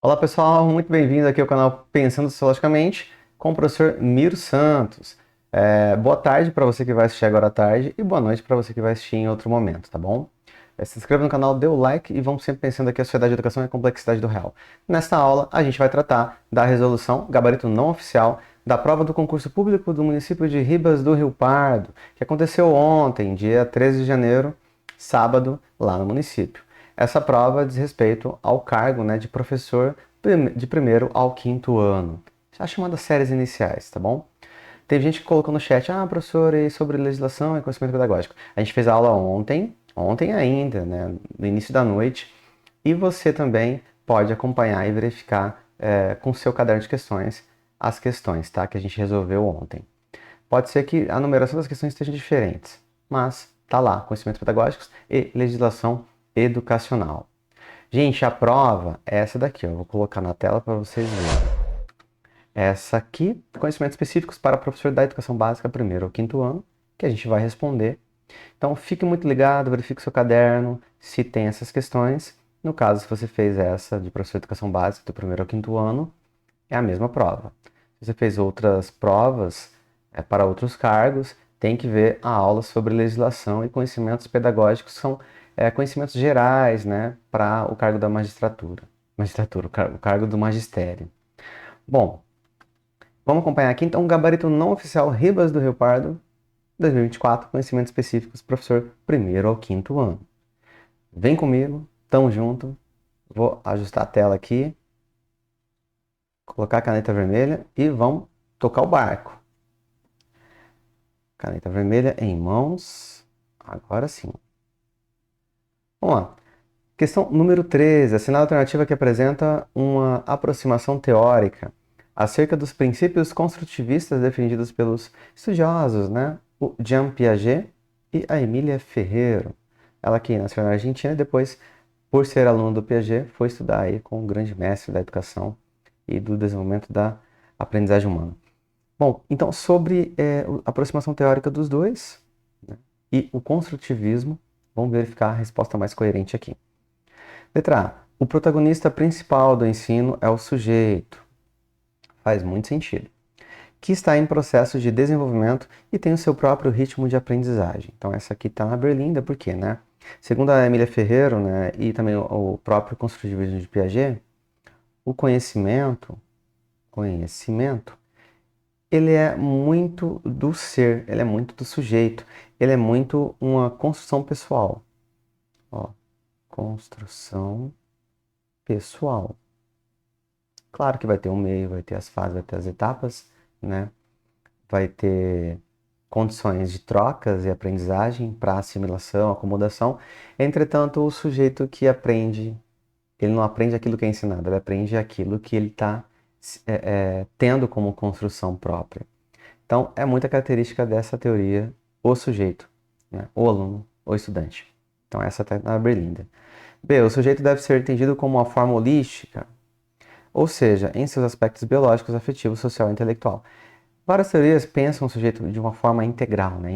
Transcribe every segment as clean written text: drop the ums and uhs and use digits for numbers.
Olá pessoal, muito bem-vindo aqui ao canal Pensando Sociologicamente com o professor Miro Santos. Boa tarde para você que vai assistir agora à tarde e boa noite para você que vai assistir em outro momento, tá bom? Se inscreva no canal, dê o like e vamos sempre pensando aqui a sociedade, a educação e a complexidade do real. Nesta aula, a gente vai tratar da resolução, gabarito não oficial, da prova do concurso público do município de Ribas do Rio Pardo, que aconteceu ontem, dia 13 de janeiro, sábado, lá no município. Essa prova diz respeito ao cargo, né, de professor de primeiro ao quinto ano, as chamadas séries iniciais, tá bom? Teve gente que colocou no chat, professor, e sobre legislação e conhecimento pedagógico. A gente fez a aula ontem ainda, né, no início da noite, e você também pode acompanhar e verificar com seu caderno de questões as questões, tá, que a gente resolveu ontem. Pode ser que a numeração das questões estejam diferentes, mas tá lá, conhecimentos pedagógicos e legislação educacional. Gente, a prova é essa daqui, ó. Eu vou colocar na tela para vocês verem. Essa aqui, conhecimentos específicos para professor da educação básica, primeiro ou quinto ano, que a gente vai responder. Então, fique muito ligado, verifique seu caderno, se tem essas questões. No caso, se você fez essa de professor de educação básica do primeiro ao quinto ano, é a mesma prova. Se você fez outras provas para outros cargos, tem que ver a aula sobre legislação e conhecimentos pedagógicos, que são conhecimentos gerais, né, para o cargo da magistratura. O cargo do magistério. Bom, vamos acompanhar aqui então o gabarito não oficial Ribas do Rio Pardo, 2024, conhecimentos específicos, professor primeiro ao quinto ano. Vem comigo, tamo junto. Vou ajustar a tela aqui, colocar a caneta vermelha e vamos tocar o barco. Caneta vermelha em mãos. Agora sim. Vamos lá. Questão número 13. Assinala a alternativa que apresenta uma aproximação teórica acerca dos princípios construtivistas defendidos pelos estudiosos, né? O Jean Piaget e a Emília Ferreiro. Ela que nasceu na Argentina e depois, por ser aluno do Piaget, foi estudar aí com o grande mestre da educação e do desenvolvimento da aprendizagem humana. Bom, então sobre a aproximação teórica dos dois, né, e o construtivismo, vamos verificar a resposta mais coerente aqui. Letra A. O protagonista principal do ensino é o sujeito. Faz muito sentido. Que está em processo de desenvolvimento e tem o seu próprio ritmo de aprendizagem. Então essa aqui está na berlinda, por quê, né? Segundo a Emília Ferreiro, né, e também o próprio construtivismo de Piaget, o conhecimento, ele é muito do ser, ele é muito do sujeito, ele é muito uma construção pessoal. Ó, construção pessoal. Claro que vai ter um meio, vai ter as fases, vai ter as etapas, né? Vai ter condições de trocas e aprendizagem para assimilação, acomodação. Entretanto, o sujeito que aprende, ele não aprende aquilo que é ensinado, ele aprende aquilo que ele está tendo como construção própria. Então, é muita característica dessa teoria o sujeito, né? O aluno, o estudante. Então, essa está na berlinda. B. O sujeito deve ser entendido como uma forma holística, ou seja, em seus aspectos biológicos, afetivo, social e intelectual. Várias teorias pensam o sujeito de uma forma integral, né?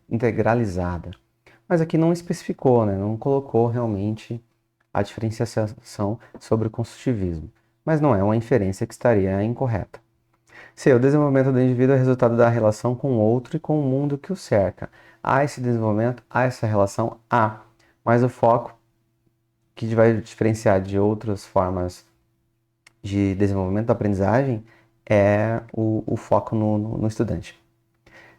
Integralizada. Mas aqui não especificou, né? Não colocou realmente a diferenciação sobre o construtivismo. Mas não é uma inferência que estaria incorreta. C. O desenvolvimento do indivíduo é resultado da relação com o outro e com o mundo que o cerca. Há esse desenvolvimento, há essa relação, há. Mas o foco que vai diferenciar de outras formas de desenvolvimento da aprendizagem é o foco no estudante.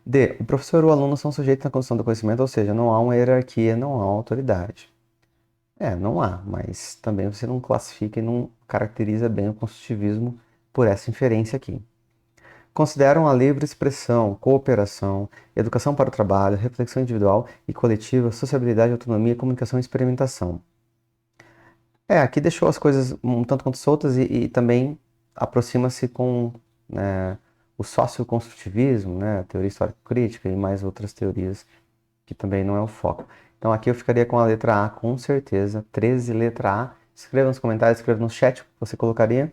D. O professor e o aluno são sujeitos na construção do conhecimento, ou seja, não há uma hierarquia, não há autoridade. Não há, mas também você não classifica e não caracteriza bem o construtivismo por essa inferência aqui. Consideram a livre expressão, cooperação, educação para o trabalho, reflexão individual e coletiva, sociabilidade, autonomia, comunicação e experimentação. Aqui deixou as coisas um tanto quanto soltas e também aproxima-se com, né, o socioconstrutivismo, né, a teoria histórico-crítica e mais outras teorias que também não é o foco. Então aqui eu ficaria com a letra A, com certeza. 13, letra A. Escreva nos comentários, escreva no chat o que você colocaria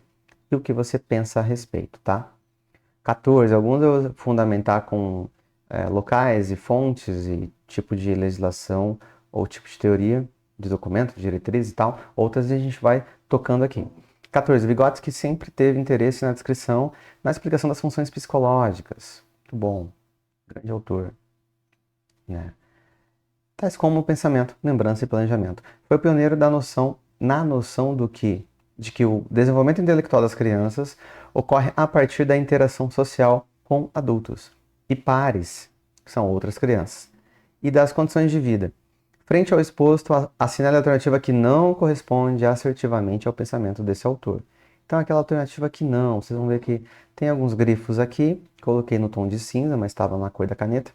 e o que você pensa a respeito, tá? 14. Alguns eu vou fundamentar com locais e fontes e tipo de legislação ou tipo de teoria de documento, de diretriz e tal. Outras a gente vai tocando aqui. 14. Vygotsky sempre teve interesse na descrição, na explicação das funções psicológicas. Muito bom. Grande autor. Né? Tais como o pensamento, lembrança e planejamento. Foi o pioneiro na noção de que o desenvolvimento intelectual das crianças ocorre a partir da interação social com adultos e pares, que são outras crianças, e das condições de vida. Frente ao exposto, assinale a alternativa que não corresponde assertivamente ao pensamento desse autor. Então, aquela alternativa que não, vocês vão ver que tem alguns grifos aqui, coloquei no tom de cinza, mas estava na cor da caneta,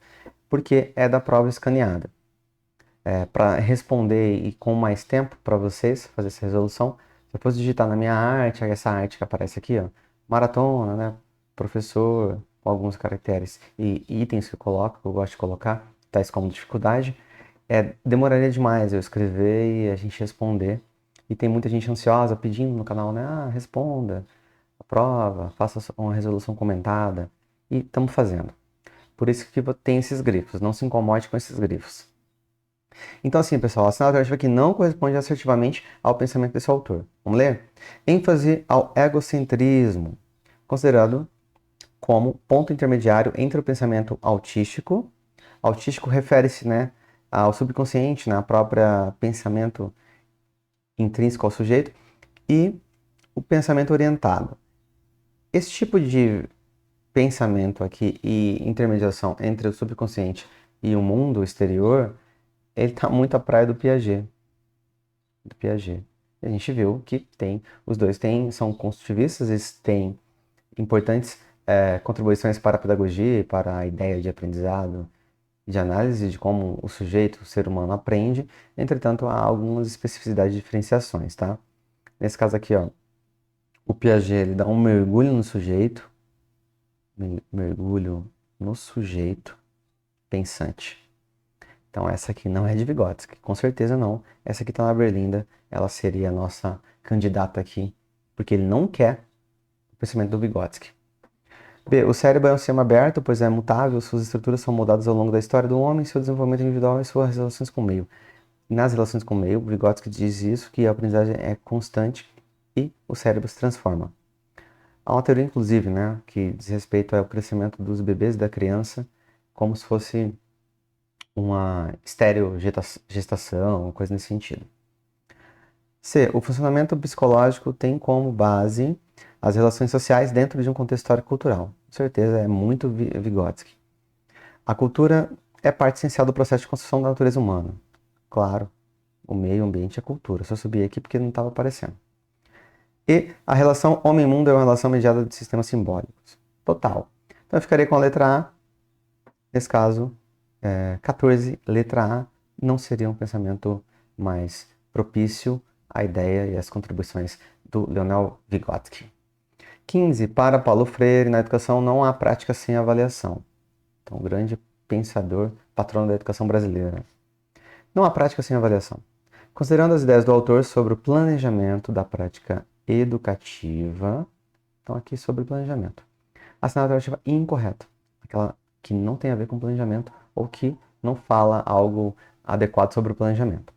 porque é da prova escaneada. Para responder e com mais tempo para vocês fazer essa resolução, depois digitar na minha arte, essa arte que aparece aqui, ó, maratona, né, professor, com alguns caracteres e itens que eu coloco, que eu gosto de colocar, tais como dificuldade, demoraria demais eu escrever e a gente responder. E tem muita gente ansiosa pedindo no canal, né, responda a prova, faça uma resolução comentada, e estamos fazendo. Por isso que tem esses grifos, não se incomode com esses grifos. Então, assim, pessoal, a alternativa que não corresponde assertivamente ao pensamento desse autor. Vamos ler? ênfase ao egocentrismo, considerado como ponto intermediário entre o pensamento autístico. Autístico refere-se, né, ao subconsciente, né, ao próprio pensamento intrínseco ao sujeito, e o pensamento orientado. Esse tipo de pensamento aqui e intermediação entre o subconsciente e o mundo exterior, ele está muito à praia do Piaget. A gente viu que os dois são construtivistas, eles têm importantes contribuições para a pedagogia e para a ideia de aprendizado, de análise de como o sujeito, o ser humano, aprende. Entretanto, há algumas especificidades e diferenciações, tá? Nesse caso aqui, ó, o Piaget ele dá um mergulho no sujeito pensante. Então, essa aqui não é de Vygotsky, com certeza não. Essa aqui está na Berlinda, ela seria a nossa candidata aqui, porque ele não quer o pensamento do Vygotsky. B. O cérebro é um sistema aberto, pois é mutável, suas estruturas são moldadas ao longo da história do homem, seu desenvolvimento individual e suas relações com o meio. Nas relações com o meio, Vygotsky diz isso, que a aprendizagem é constante e o cérebro se transforma. Há uma teoria, inclusive, né, que diz respeito ao crescimento dos bebês e da criança, como se fosse uma estereogestação, uma coisa nesse sentido. C. O funcionamento psicológico tem como base as relações sociais dentro de um contexto histórico-cultural. Com certeza é muito Vygotsky. A cultura é parte essencial do processo de construção da natureza humana. Claro, o meio ambiente é cultura. Só subi aqui porque não estava aparecendo. E a relação homem-mundo é uma relação mediada de sistemas simbólicos. Total. Então eu ficaria com a letra A. Nesse caso, 14, letra A, não seria um pensamento mais propício à ideia e às contribuições do Leonel Vygotsky. 15. Para Paulo Freire, na educação não há prática sem avaliação. Então, grande pensador, patrono da educação brasileira. Não há prática sem avaliação. Considerando as ideias do autor sobre o planejamento da prática educativa, então aqui sobre planejamento. Assinala a alternativa incorreta, aquela que não tem a ver com planejamento ou que não fala algo adequado sobre o planejamento.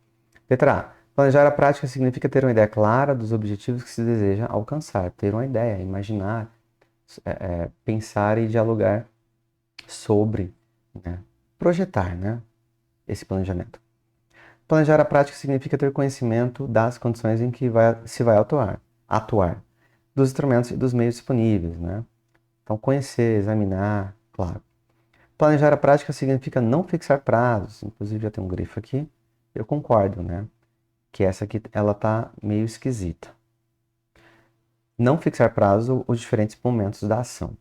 Letra A. Planejar a prática significa ter uma ideia clara dos objetivos que se deseja alcançar. Ter uma ideia, imaginar, pensar e dialogar sobre, né, projetar, né, esse planejamento. Planejar a prática significa ter conhecimento das condições em que se vai atuar, dos instrumentos e dos meios disponíveis, né? Então, conhecer, examinar, claro. Planejar a prática significa não fixar prazos. Inclusive, já tem um grifo aqui. Eu concordo, né? Que essa aqui, ela tá meio esquisita. Não fixar prazo os diferentes momentos da ação.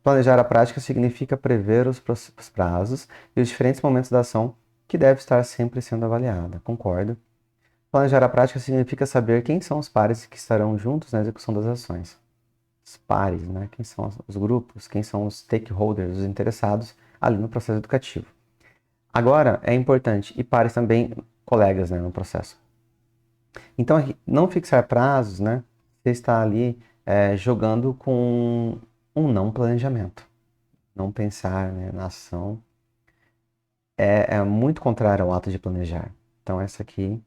Planejar a prática significa prever os prazos e os diferentes momentos da ação que deve estar sempre sendo avaliada. Concordo. Planejar a prática significa saber quem são os pares que estarão juntos na execução das ações. Os pares, né? Quem são os grupos, quem são os stakeholders, os interessados ali no processo educativo. Agora, é importante, e pares também colegas, né, no processo. Então, não fixar prazos, né? Você está ali jogando com um não planejamento. Não pensar, né, na ação é muito contrário ao ato de planejar. Então, essa aqui,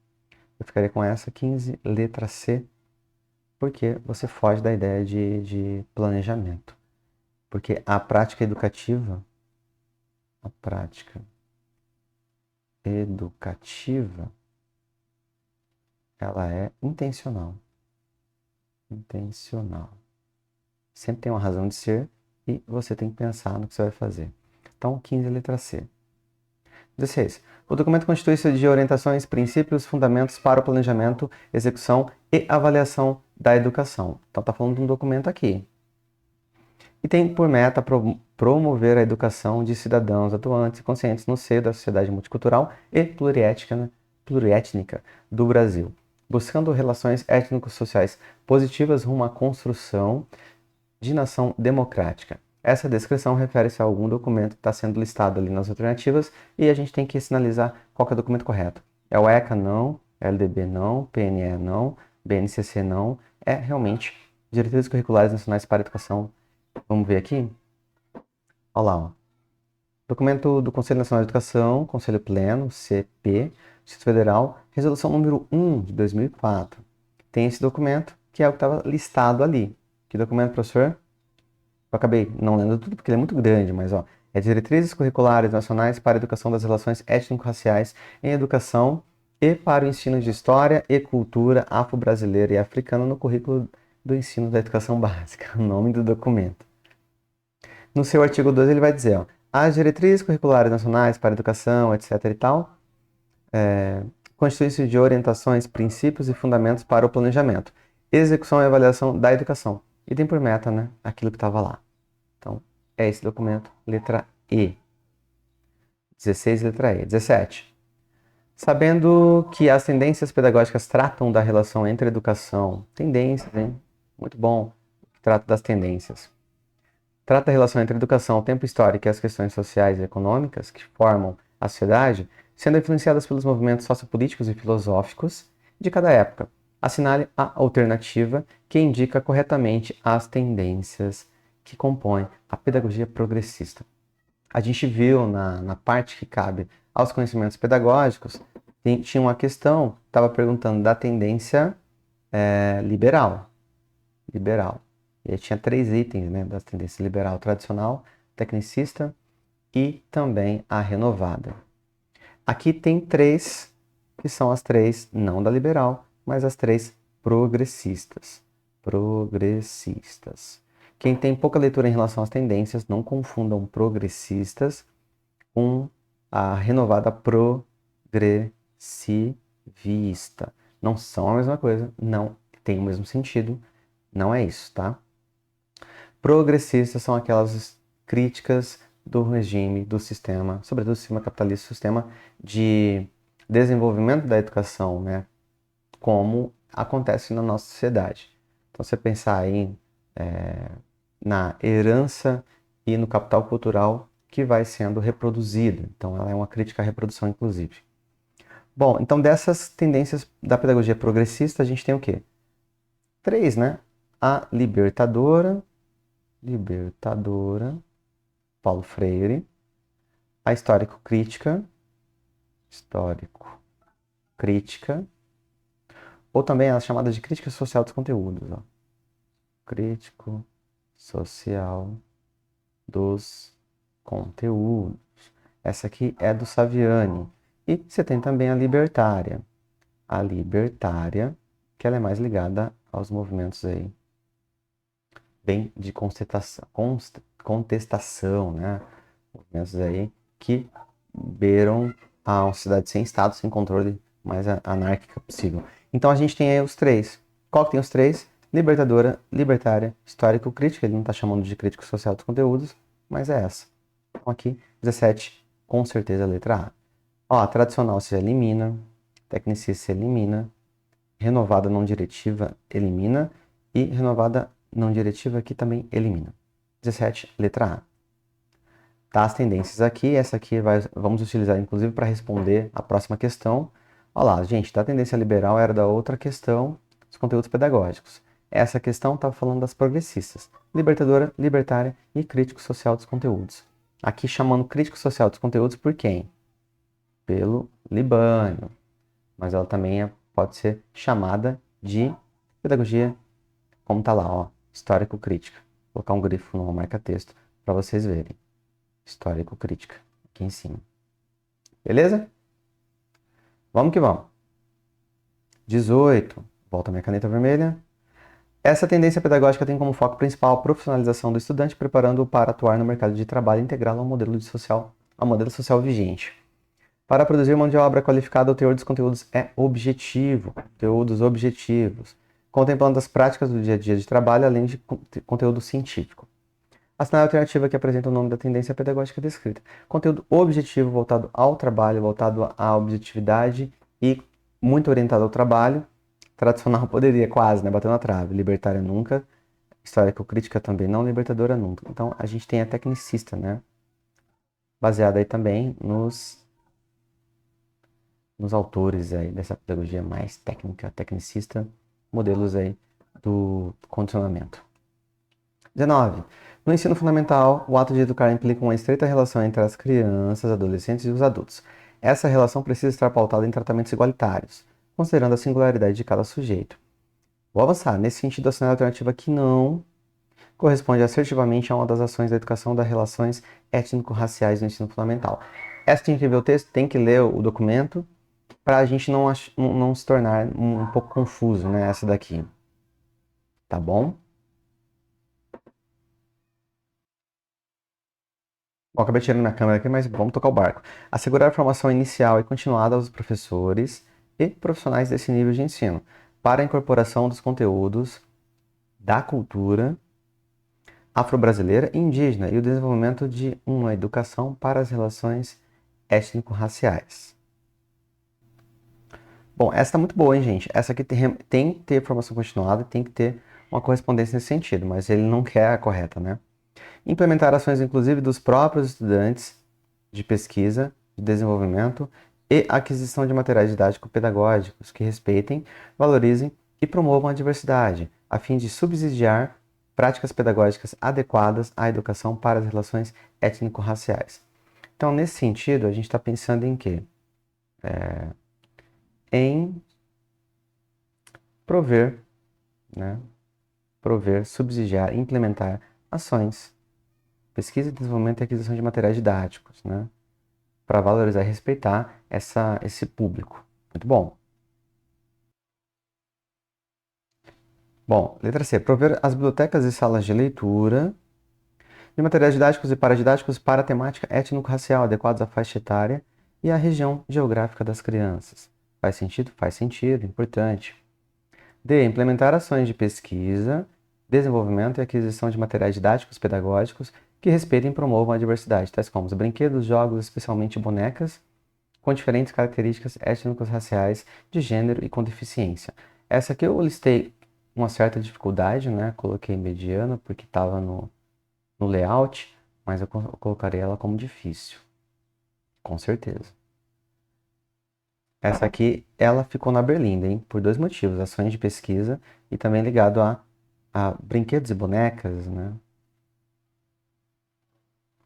eu ficaria com essa 15, letra C. porque você foge da ideia de planejamento. Porque a prática educativa, ela é intencional. Intencional. Sempre tem uma razão de ser e você tem que pensar no que você vai fazer. Então, 15, letra C. 16. O documento constitui-se de orientações, princípios, fundamentos para o planejamento, execução e avaliação da educação. Então, está falando de um documento aqui. E tem por meta promover a educação de cidadãos atuantes e conscientes no seio da sociedade multicultural e pluriétnica do Brasil, buscando relações étnico-sociais positivas rumo à construção de nação democrática. Essa descrição refere-se a algum documento que está sendo listado ali nas alternativas e a gente tem que sinalizar qual que é o documento correto. É o ECA não, LDB não, PNE não, BNCC não, é realmente Diretrizes Curriculares Nacionais para a Educação. Vamos ver aqui? Olha lá, ó. Documento do Conselho Nacional de Educação, Conselho Pleno, CP, Distrito Federal, Resolução número 1 de 2004. Tem esse documento, que é o que estava listado ali. Que documento, professor? Eu acabei não lendo tudo porque ele é muito grande, mas ó, é Diretrizes Curriculares Nacionais para a Educação das Relações Étnico-Raciais em Educação e para o Ensino de História e Cultura Afro-Brasileira e Africana no currículo do ensino da educação básica, o nome do documento. No seu artigo 2 ele vai dizer, ó, as diretrizes curriculares nacionais para a educação, etc e tal, constituem-se de orientações, princípios e fundamentos para o planejamento, execução e avaliação da educação. E tem por meta, né, aquilo que estava lá. Então, é esse documento, letra E. 16, letra E. 17. Sabendo que as tendências pedagógicas tratam da relação entre educação, tendências, hein? Muito bom, trata das tendências. Trata da relação entre a educação, o tempo histórico e as questões sociais e econômicas que formam a sociedade, sendo influenciadas pelos movimentos sociopolíticos e filosóficos de cada época. Assinale a alternativa que indica corretamente as tendências que compõem a pedagogia progressista. A gente viu na parte que cabe aos conhecimentos pedagógicos, tinha uma questão, estava perguntando da tendência liberal. E aí tinha 3 itens, né, das tendências liberal tradicional, tecnicista e também a renovada. Aqui tem 3, que são as 3 não da liberal, mas as 3 progressistas. Progressistas. Quem tem pouca leitura em relação às tendências, não confundam progressistas com a renovada progressivista. Não são a mesma coisa, não tem o mesmo sentido, não é isso, tá? Progressistas são aquelas críticas do regime, do sistema, sobretudo do sistema capitalista, sistema de desenvolvimento da educação, né? Como acontece na nossa sociedade. Então, você pensar aí na herança e no capital cultural que vai sendo reproduzido. Então, ela é uma crítica à reprodução, inclusive. Bom, então dessas tendências da pedagogia progressista, a gente tem o quê? 3, né? A libertadora, Paulo Freire, a histórico-crítica, ou também a chamada de crítica social dos conteúdos. Ó. Crítico social dos conteúdos. Essa aqui é do Saviani. E você tem também a libertária. A libertária, que ela é mais ligada aos movimentos aí, bem de contestação, né? Movimentos aí que beiram a uma sociedade sem Estado, sem controle, mais anárquica possível. Então a gente tem aí os 3. Qual que tem os 3? Libertadora, libertária, histórico-crítica. Ele não está chamando de crítico social dos conteúdos, mas é essa. Então aqui, 17, com certeza a letra A. Ó, a tradicional se elimina, tecnicista se elimina, renovada não diretiva elimina e renovada não diretiva aqui também elimina. 17, letra A. Tá as tendências aqui, essa aqui vamos utilizar inclusive para responder a próxima questão. Olha lá, gente, da tendência liberal era da outra questão, dos conteúdos pedagógicos. Essa questão estava falando das progressistas, libertadora, libertária e crítico social dos conteúdos. Aqui chamando crítico social dos conteúdos por quem? Pelo Libânio, mas ela também pode ser chamada de pedagogia como tá lá, ó, histórico-crítica. Vou colocar um grifo numa marca-texto para vocês verem. Histórico-crítica, aqui em cima. Beleza? Vamos que vamos. 18. Volta a minha caneta vermelha. Essa tendência pedagógica tem como foco principal a profissionalização do estudante, preparando-o para atuar no mercado de trabalho integrado ao modelo social vigente. Para produzir mão de obra qualificada, o teor dos conteúdos é objetivo, conteúdos objetivos, contemplando as práticas do dia a dia de trabalho, além de conteúdo científico. Assinale a alternativa que apresenta o nome da tendência pedagógica descrita. Conteúdo objetivo voltado ao trabalho, voltado à objetividade e muito orientado ao trabalho. Tradicional poderia quase, né? Bater na trave. Libertária nunca. Histórico-crítica também não. Libertadora nunca. Então, a gente tem a tecnicista, né? Baseada aí também nos autores aí dessa pedagogia mais técnica, tecnicista, modelos aí do condicionamento. 19. No ensino fundamental, o ato de educar implica uma estreita relação entre as crianças, adolescentes e os adultos. Essa relação precisa estar pautada em tratamentos igualitários, considerando a singularidade de cada sujeito. Vou avançar. Nesse sentido, assinale a alternativa que não corresponde assertivamente a uma das ações da educação das relações étnico-raciais no ensino fundamental. Essa tem que ver o texto, tem que ler o documento, para a gente não se tornar um pouco confuso, né? Essa daqui. Tá bom? Bom, acabei tirando minha câmera aqui, mas vamos tocar o barco. Assegurar a formação inicial e continuada aos professores e profissionais desse nível de ensino, para a incorporação dos conteúdos da cultura afro-brasileira e indígena e o desenvolvimento de uma educação para as relações étnico-raciais. Bom, essa tá muito boa, hein, gente? Essa aqui tem que ter formação continuada, tem que ter uma correspondência nesse sentido, mas ele não quer a correta, né? Implementar ações, inclusive, dos próprios estudantes de pesquisa, de desenvolvimento e aquisição de materiais didático-pedagógicos que respeitem, valorizem e promovam a diversidade, a fim de subsidiar práticas pedagógicas adequadas à educação para as relações étnico-raciais. Então, nesse sentido, a gente está pensando em quê? Em prover, né? Prover, subsidiar, implementar ações, pesquisa, desenvolvimento e aquisição de materiais didáticos, né? Para valorizar e respeitar esse público. Muito bom. Bom, letra C. Prover as bibliotecas e salas de leitura de materiais didáticos e paradidáticos para a temática étnico-racial adequados à faixa etária e à região geográfica das crianças. Faz sentido? Faz sentido, importante. D. Implementar ações de pesquisa, desenvolvimento e aquisição de materiais didáticos pedagógicos que respeitem e promovam a diversidade, tais como os brinquedos, jogos, especialmente bonecas, com diferentes características étnicas, raciais, de gênero e com deficiência. Essa aqui eu listei uma certa dificuldade, né? Coloquei mediana porque estava no layout, mas eu colocarei ela como difícil, com certeza. Essa aqui, ela ficou na berlinda, hein? Por dois motivos, ações de pesquisa e também ligado a brinquedos e bonecas, né?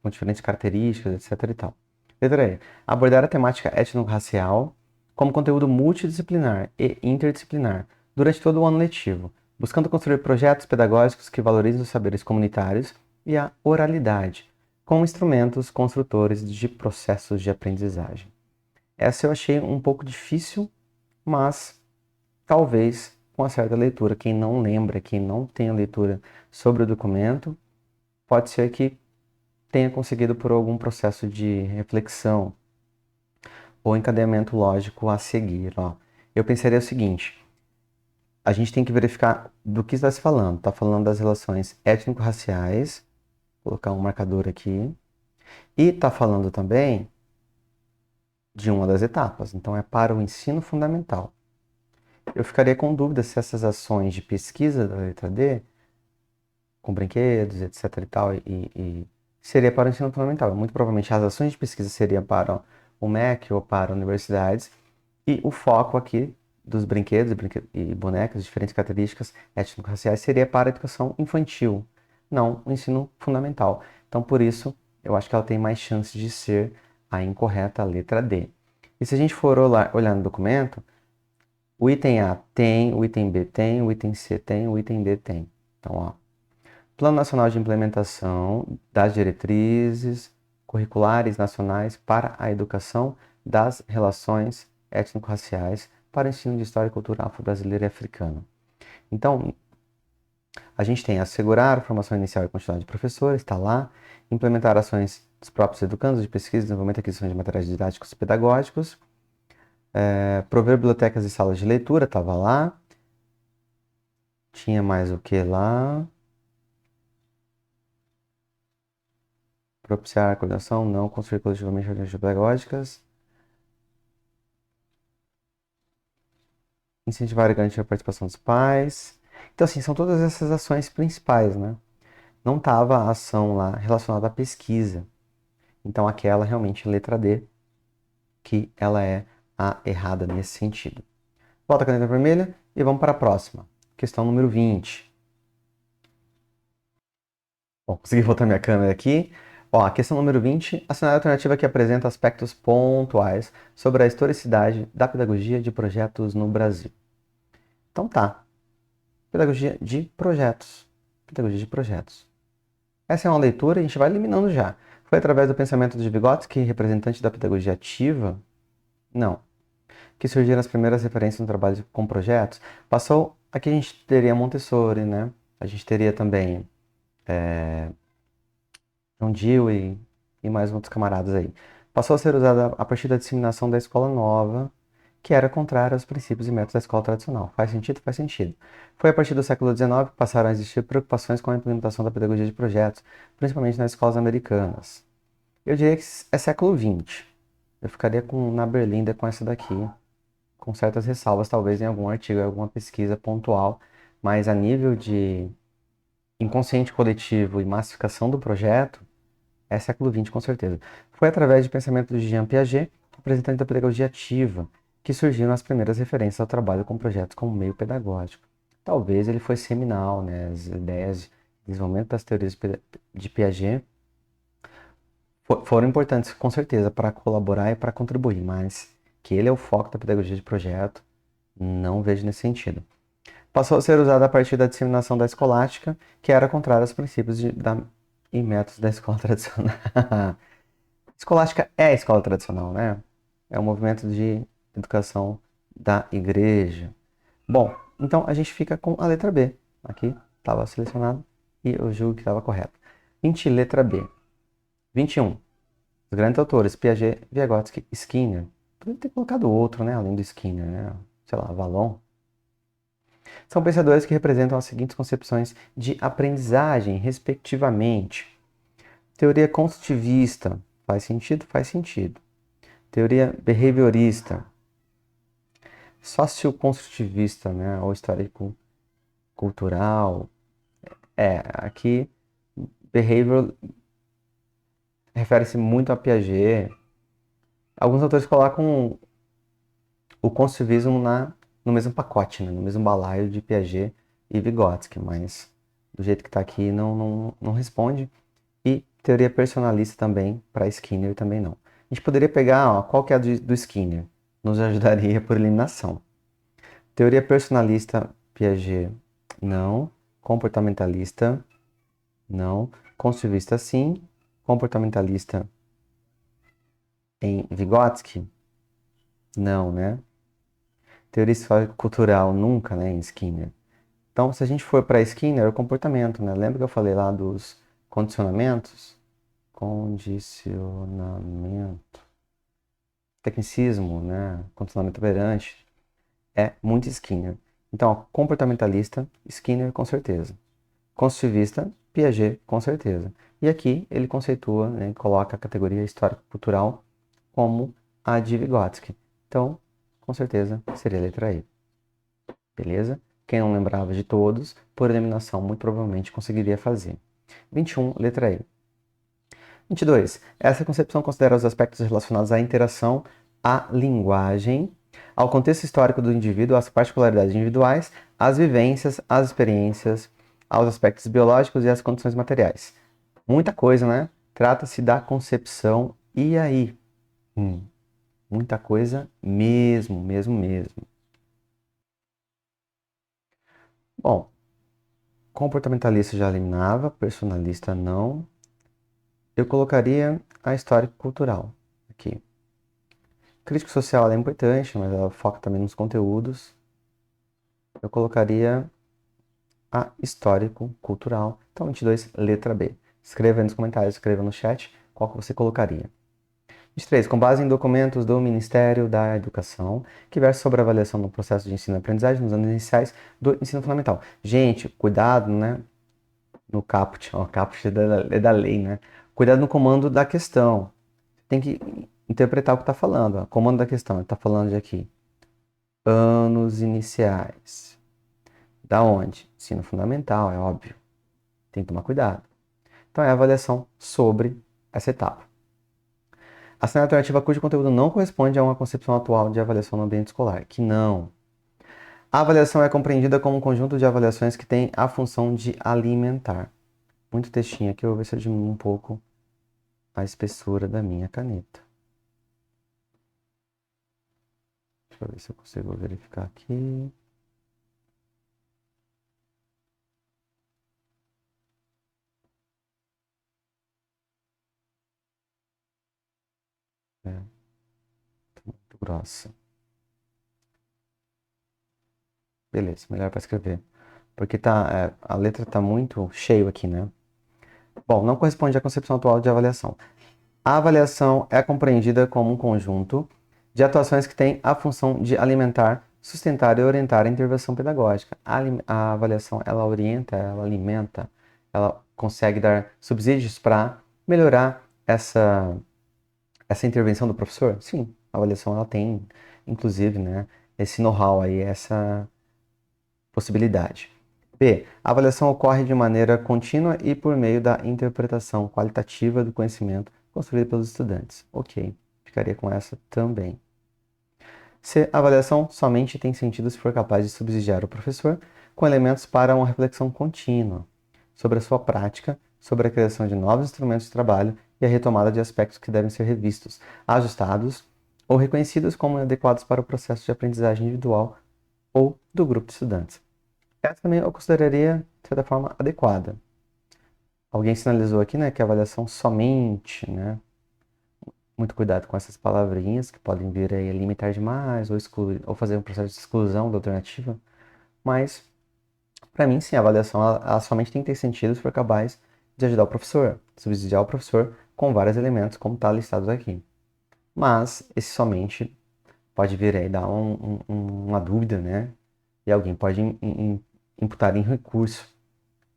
Com diferentes características, etc e tal. Letra E. Abordar a temática étnico-racial como conteúdo multidisciplinar e interdisciplinar durante todo o ano letivo, buscando construir projetos pedagógicos que valorizem os saberes comunitários e a oralidade, como instrumentos construtores de processos de aprendizagem. Essa eu achei um pouco difícil, mas talvez com uma certa leitura. Quem não lembra, quem não tem a leitura sobre o documento, pode ser que tenha conseguido por algum processo de reflexão ou encadeamento lógico a seguir. Ó. Eu pensaria o seguinte, a gente tem que verificar do que está se falando. Está falando das relações étnico-raciais, vou colocar um marcador aqui, e está falando também de uma das etapas, então é para o ensino fundamental. Eu ficaria com dúvida se essas ações de pesquisa da letra D, com brinquedos, etc e tal, seria para o ensino fundamental. Muito provavelmente as ações de pesquisa seriam para o MEC ou para universidades, e o foco aqui dos brinquedos e bonecas, diferentes características étnico-raciais, seria para a educação infantil, não o ensino fundamental. Então, por isso, eu acho que ela tem mais chances de ser a incorreta letra D. E se a gente for olhar no documento, O item A tem, o item B tem, o item C tem, o item D tem. Então, ó, Plano Nacional de Implementação das Diretrizes Curriculares Nacionais para a Educação das Relações Étnico-Raciais para o Ensino de História e Cultura Afro-Brasileira e Africana. Então, a gente tem assegurar a formação inicial e continuada de professores, está lá, implementar ações dos próprios educandos de pesquisa, desenvolvimento e aquisição de materiais didáticos e pedagógicos, prover bibliotecas e salas de leitura, estava lá. Tinha mais o que lá? Propiciar a coordenação, não construir coletivamente alternativas pedagógicas. Incentivar e garantir a participação dos pais. Então, assim, são todas essas ações principais, né? Não estava a ação lá relacionada à pesquisa. Então, aquela realmente, letra D, que ela é a errada nesse sentido. Volta a caneta vermelha e vamos para a próxima. Questão número 20. Bom, consegui voltar minha câmera aqui. Ó, a questão número 20, a cenário alternativa que apresenta aspectos pontuais sobre a historicidade da pedagogia de projetos no Brasil. Então tá, pedagogia de projetos. Pedagogia de projetos. Essa é uma leitura e a gente vai eliminando já. Foi através do pensamento de Vygotsky, representante da pedagogia ativa? Não. Que surgiram as primeiras referências no trabalho com projetos. Passou, aqui a gente teria Montessori, né? A gente teria também John Dewey e mais outros camaradas aí. Passou a ser usada a partir da disseminação da escola nova, que era contrária aos princípios e métodos da escola tradicional. Faz sentido? Faz sentido. Foi a partir do século XIX que passaram a existir preocupações com a implementação da pedagogia de projetos, principalmente nas escolas americanas. Eu diria que é século XX. Eu ficaria na Berlinda com essa daqui, com certas ressalvas, talvez em algum artigo, em alguma pesquisa pontual, mas a nível de inconsciente coletivo e massificação do projeto, é século XX, com certeza. Foi através de pensamento de Jean Piaget, representante da pedagogia ativa, que surgiram as primeiras referências ao trabalho com projetos como meio pedagógico. Talvez ele foi seminal, né? As ideias de desenvolvimento das teorias de Piaget foram importantes, com certeza, para colaborar e para contribuir, mas que ele é o foco da pedagogia de projeto, não vejo nesse sentido. Passou a ser usado a partir da disseminação da escolástica, que era contrária aos princípios e métodos da escola tradicional. Escolástica é a escola tradicional, né? É o movimento de educação da igreja. Bom, então a gente fica com a letra B. Aqui estava selecionado e eu julgo que estava correto. 20, letra B. 21. Os grandes autores, Piaget, Vygotsky, Skinner. Poderia ter colocado outro, né? Além do Skinner, né? Sei lá, Vallon. São pensadores que representam as seguintes concepções de aprendizagem, respectivamente. Teoria construtivista. Faz sentido? Faz sentido. Teoria behaviorista. Socioconstrutivista, né? Ou histórico-cultural. Aqui, behavior refere-se muito a Piaget. Alguns autores colocam o construtivismo no mesmo pacote, né? No mesmo balaio de Piaget e Vygotsky, mas do jeito que está aqui não responde. E teoria personalista também, para Skinner também não. A gente poderia pegar, ó, qual que é a do Skinner? Nos ajudaria por eliminação. Teoria personalista, Piaget, não. Comportamentalista, não. Construtivista, sim. Comportamentalista em Vygotsky, não, né? Teoria histórico-cultural, nunca, né, em Skinner. Então, se a gente for para Skinner, é o comportamento, né? Lembra que eu falei lá dos condicionamentos? Condicionamento. Tecnicismo, né? Condicionamento operante. É muito Skinner. Então, ó, comportamentalista, Skinner com certeza. Construtivista, Piaget com certeza. E aqui ele conceitua, né, coloca a categoria histórico-cultural como a de Vygotsky. Então, com certeza, seria a letra E. Beleza? Quem não lembrava de todos, por eliminação, muito provavelmente conseguiria fazer. 21, letra E. 22. Essa concepção considera os aspectos relacionados à interação, à linguagem, ao contexto histórico do indivíduo, às particularidades individuais, às vivências, às experiências, aos aspectos biológicos e às condições materiais. Muita coisa, né? Trata-se da concepção e aí? Muita coisa mesmo, mesmo, mesmo. Bom, comportamentalista já eliminava, personalista não. Eu colocaria a histórico-cultural aqui. Crítico social ela é importante, mas ela foca também nos conteúdos. Eu colocaria a histórico-cultural. Então, 22, letra B. Escreva aí nos comentários, escreva no chat qual que você colocaria. 23. Com base em documentos do Ministério da Educação, que versa sobre a avaliação no processo de ensino e aprendizagem nos anos iniciais do ensino fundamental. Gente, cuidado, né? No caput, ó, caput é da lei, né? Cuidado no comando da questão. Tem que interpretar o que está falando. Ó. Comando da questão, ele está falando de aqui. Anos iniciais. Da onde? Ensino fundamental, é óbvio. Tem que tomar cuidado. Então, é a avaliação sobre essa etapa. A cena alternativa cujo conteúdo não corresponde a uma concepção atual de avaliação no ambiente escolar, que não. A avaliação é compreendida como um conjunto de avaliações que tem a função de alimentar. Muito textinho aqui, eu vou ver se eu diminuo um pouco a espessura da minha caneta. Deixa eu ver se eu consigo verificar aqui. É, tá muito grossa. Beleza, melhor para escrever. Porque a letra tá muito cheio aqui, né? Bom, não corresponde à concepção atual de avaliação. A avaliação é compreendida como um conjunto de atuações que tem a função de alimentar, sustentar e orientar a intervenção pedagógica. A avaliação, ela orienta, ela alimenta, ela consegue dar subsídios para melhorar essa intervenção do professor? Sim, a avaliação ela tem, inclusive, né, esse know-how aí, essa possibilidade. B. A avaliação ocorre de maneira contínua e por meio da interpretação qualitativa do conhecimento construído pelos estudantes. Ok, ficaria com essa também. C. A avaliação somente tem sentido se for capaz de subsidiar o professor com elementos para uma reflexão contínua sobre a sua prática, sobre a criação de novos instrumentos de trabalho e a retomada de aspectos que devem ser revistos, ajustados ou reconhecidos como adequados para o processo de aprendizagem individual ou do grupo de estudantes. Essa também eu consideraria, de certa forma, adequada. Alguém sinalizou aqui, né, que a avaliação somente, né? Muito cuidado com essas palavrinhas que podem vir aí a limitar demais ou excluir, ou fazer um processo de exclusão da alternativa. Mas, para mim, sim, a avaliação ela somente tem que ter sentido se for capaz de ajudar o professor, subsidiar o professor com vários elementos, como está listados aqui. Mas, esse somente pode vir aí dar uma dúvida, né? E alguém pode imputar em recurso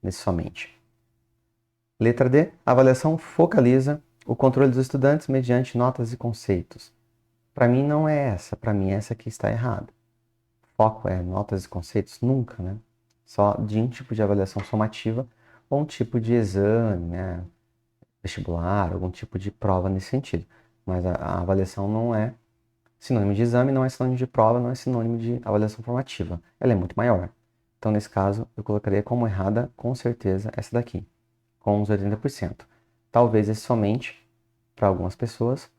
nesse somente. Letra D. A avaliação focaliza o controle dos estudantes mediante notas e conceitos. Para mim não é essa, para mim essa aqui está errada. Foco é notas e conceitos? Nunca, né? Só de um tipo de avaliação somativa ou um tipo de exame, né? Vestibular, algum tipo de prova nesse sentido. Mas a avaliação não é sinônimo de exame, não é sinônimo de prova, não é sinônimo de avaliação formativa. Ela é muito maior. Então, nesse caso, eu colocaria como errada, com certeza, essa daqui, com uns 80%. Talvez esse somente para algumas pessoas.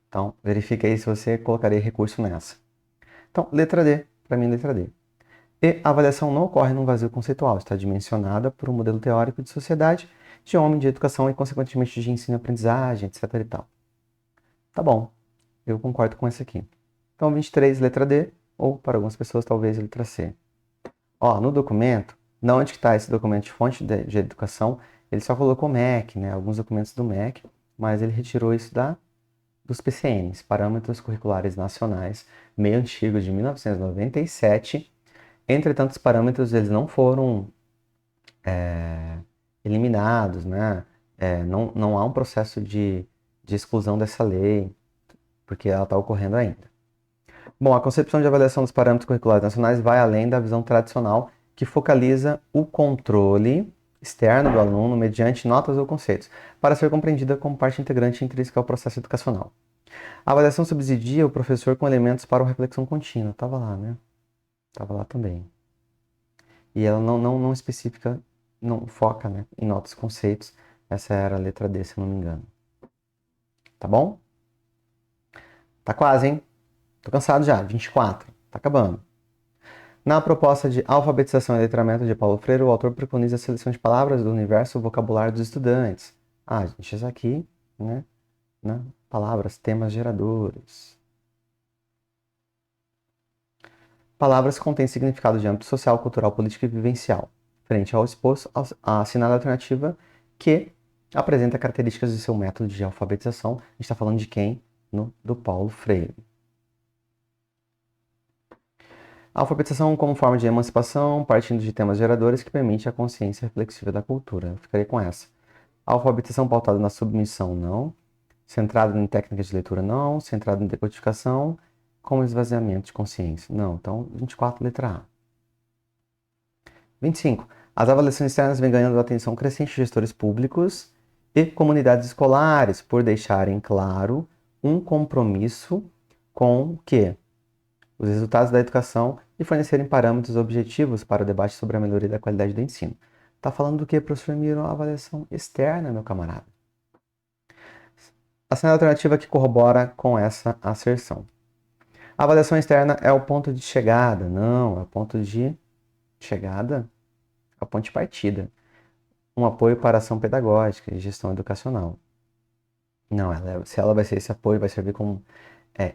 Então, verifique aí se você colocaria recurso nessa. Então, letra D, para mim, letra D. E a avaliação não ocorre num vazio conceitual, está dimensionada por um modelo teórico de sociedade, de homem, de educação e, consequentemente, de ensino e aprendizagem, etc. e tal. Tá bom, eu concordo com esse aqui. Então, 23, letra D, ou para algumas pessoas, talvez letra C. Ó, no documento, na onde está esse documento de fonte de educação, ele só colocou MEC, né, alguns documentos do MEC, mas ele retirou isso dos PCNs, Parâmetros Curriculares Nacionais, meio antigo, de 1997. Entretanto, os parâmetros eles não foram eliminados, né? Não há um processo de exclusão dessa lei, porque ela está ocorrendo ainda. Bom, a concepção de avaliação dos parâmetros curriculares nacionais vai além da visão tradicional, que focaliza o controle externo do aluno mediante notas ou conceitos, para ser compreendida como parte integrante intrínseca ao processo educacional. A avaliação subsidia o professor com elementos para uma reflexão contínua. Estava lá, né? Estava lá também. E ela não especifica, não foca, né, em notas e conceitos. Essa era a letra D, se eu não me engano. Tá bom? Tá quase, hein? Tô cansado já. 24. Tá acabando. Na proposta de alfabetização e letramento de Paulo Freire, o autor preconiza a seleção de palavras do universo vocabulário dos estudantes. Ah, gente, isso aqui, né? Palavras, temas geradores. Palavras que contêm significado de âmbito social, cultural, político e vivencial. Frente ao exposto, assinala a alternativa que apresenta características de seu método de alfabetização. A gente está falando de quem? Do Paulo Freire. A alfabetização como forma de emancipação, partindo de temas geradores que permite a consciência reflexiva da cultura. Eu ficaria com essa. A alfabetização pautada na submissão, não. Centrada em técnicas de leitura, não. Centrada em decodificação, com esvaziamento de consciência. Não. Então, 24, letra A. 25. As avaliações externas vêm ganhando atenção crescente de gestores públicos e comunidades escolares por deixarem claro um compromisso com o quê? Os resultados da educação e fornecerem parâmetros objetivos para o debate sobre a melhoria da qualidade do ensino. Está falando do que, professor Miro? Avaliação externa, meu camarada. A segunda alternativa que corrobora com essa asserção. A avaliação externa é o ponto de chegada. Não, é o ponto de chegada, é o ponto de partida. Um apoio para a ação pedagógica e gestão educacional. Não, se ela vai ser esse apoio, vai servir como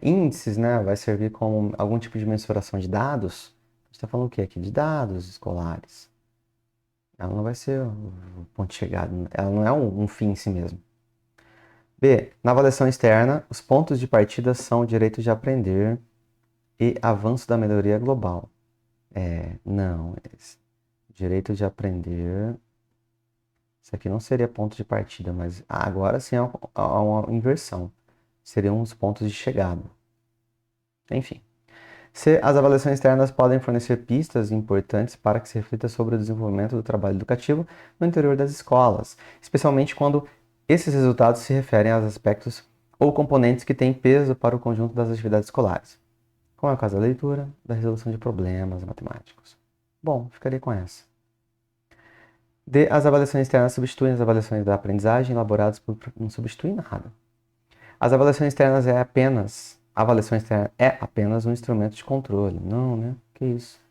índices, né? Vai servir como algum tipo de mensuração de dados. A gente está falando o quê aqui? De dados escolares. Ela não vai ser o ponto de chegada, ela não é um fim em si mesmo. B. Na avaliação externa, os pontos de partida são o direito de aprender e avanço da melhoria global. Não. Direito de aprender. Isso aqui não seria ponto de partida, mas agora sim há uma inversão. Seriam os pontos de chegada. Enfim. C. As avaliações externas podem fornecer pistas importantes para que se reflita sobre o desenvolvimento do trabalho educativo no interior das escolas, especialmente quando esses resultados se referem aos aspectos ou componentes que têm peso para o conjunto das atividades escolares, como é o caso da leitura, da resolução de problemas matemáticos. Bom, ficaria com essa. D. As avaliações externas substituem as avaliações da aprendizagem elaboradas por... Não substituem nada. As avaliações externas a avaliação externa é apenas um instrumento de controle. Não, né? Que isso?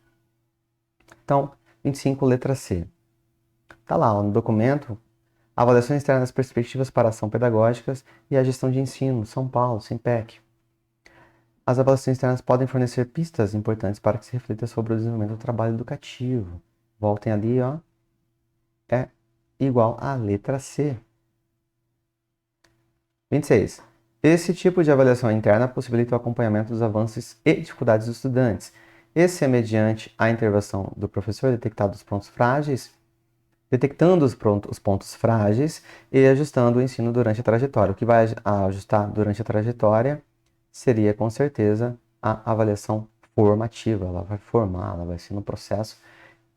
Então, 25, letra C. Tá lá, ó, no documento, avaliações externas, perspectivas para ação pedagógicas e a gestão de ensino, São Paulo, SEMPEC. As avaliações externas podem fornecer pistas importantes para que se reflita sobre o desenvolvimento do trabalho educativo. Voltem ali, ó. É igual à letra C. 26. Esse tipo de avaliação interna possibilita o acompanhamento dos avanços e dificuldades dos estudantes. Esse é mediante a intervenção do professor detectando os pontos frágeis e ajustando o ensino durante a trajetória. O que vai ajustar durante a trajetória seria, com certeza, a avaliação formativa. Ela vai formar, ela vai ser no processo,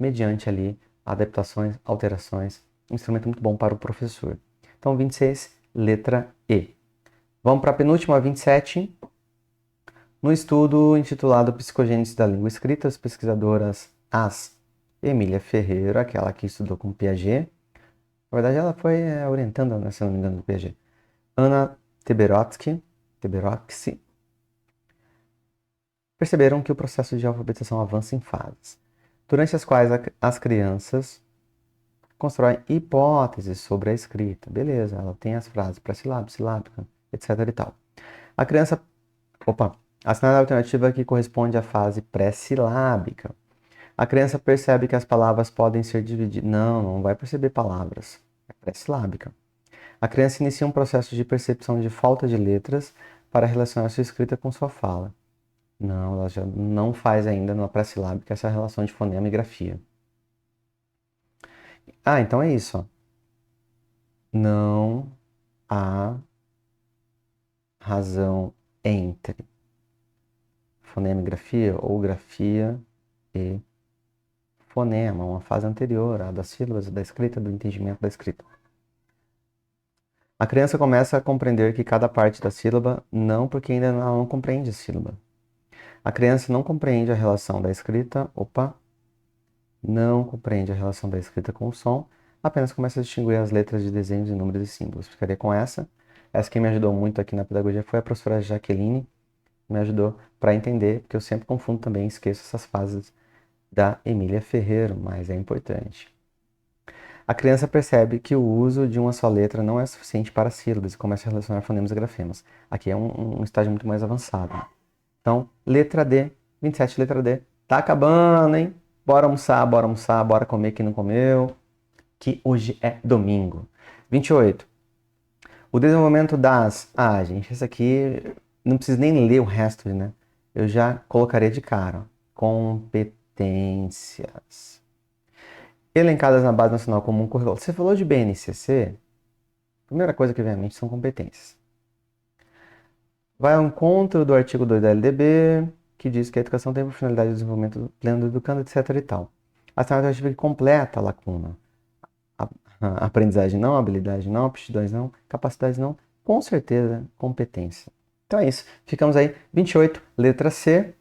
mediante ali adaptações, alterações. Um instrumento muito bom para o professor. Então, 26, letra E. Vamos para a penúltima, 27. No estudo intitulado Psicogênese da Língua Escrita, as pesquisadoras Emília Ferreira, aquela que estudou com Piaget. Na verdade, ela foi orientando, né, se não me engano, do Piaget. Ana Teberotsky, perceberam que o processo de alfabetização avança em fases, durante as quais as crianças constroem hipóteses sobre a escrita. Beleza, ela tem as frases pré-silábica, silábica, etc. e tal. A criança... assinala a alternativa que corresponde à fase pré-silábica. A criança percebe que as palavras podem ser divididas. Não vai perceber palavras. É pré-silábica. A criança inicia um processo de percepção de falta de letras para relacionar sua escrita com sua fala. Não, ela já não faz ainda na pré-silábica essa relação de fonema e grafia. Então é isso. Ó. Não há razão entre fonema e grafia ou grafia e fonema, uma fase anterior à das sílabas, da escrita, do entendimento da escrita. A criança começa a compreender que cada parte da sílaba, não porque ainda não compreende a sílaba. A criança não compreende a relação da escrita, não compreende a relação da escrita com o som, apenas começa a distinguir as letras de desenhos e números e símbolos. Ficaria com essa. Essa que me ajudou muito aqui na pedagogia foi a professora Jaqueline, me ajudou para entender, porque eu sempre confundo também, esqueço essas fases da Emília Ferreiro, mas é importante. A criança percebe que o uso de uma só letra não é suficiente para sílabas e começa a relacionar fonemas e grafemas. Aqui é um estágio muito mais avançado. Então, letra D, 27, letra D. Tá acabando, hein? Bora almoçar, bora almoçar, bora comer quem não comeu, que hoje é domingo. 28. O desenvolvimento das... Ah, gente, esse aqui não preciso nem ler o resto, né? Eu já colocaria de cara. Competências. Elencadas na Base Nacional Comum Curricular. Você falou de BNCC? A primeira coisa que vem à mente são competências. Vai ao encontro do artigo 2 da LDB, que diz que a educação tem por finalidade o desenvolvimento pleno do educando, etc. e tal. A alternativa que completa a lacuna. A aprendizagem não, habilidade não, aptidões não, capacidades não, com certeza competência. Então é isso. Ficamos aí. 28, letra C.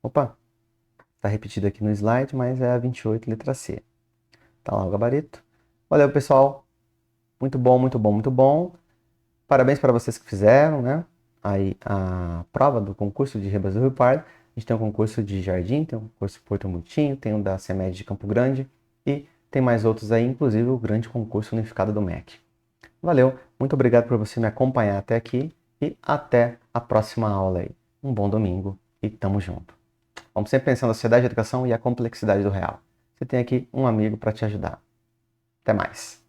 Opa, está repetido aqui no slide, mas é a 28, letra C. Tá lá o gabarito. Valeu, pessoal. Muito bom, muito bom, muito bom. Parabéns para vocês que fizeram, né? Aí a prova do concurso de Ribas do Rio Pardo. A gente tem um concurso de Jardim, tem um concurso de Porto Mutinho, tem um da CEMED de Campo Grande e tem mais outros aí, inclusive o grande concurso unificado do MEC. Valeu, muito obrigado por você me acompanhar até aqui e até a próxima aula aí. Um bom domingo e tamo junto. Vamos sempre pensando na sociedade, a educação e a complexidade do real. Você tem aqui um amigo para te ajudar. Até mais.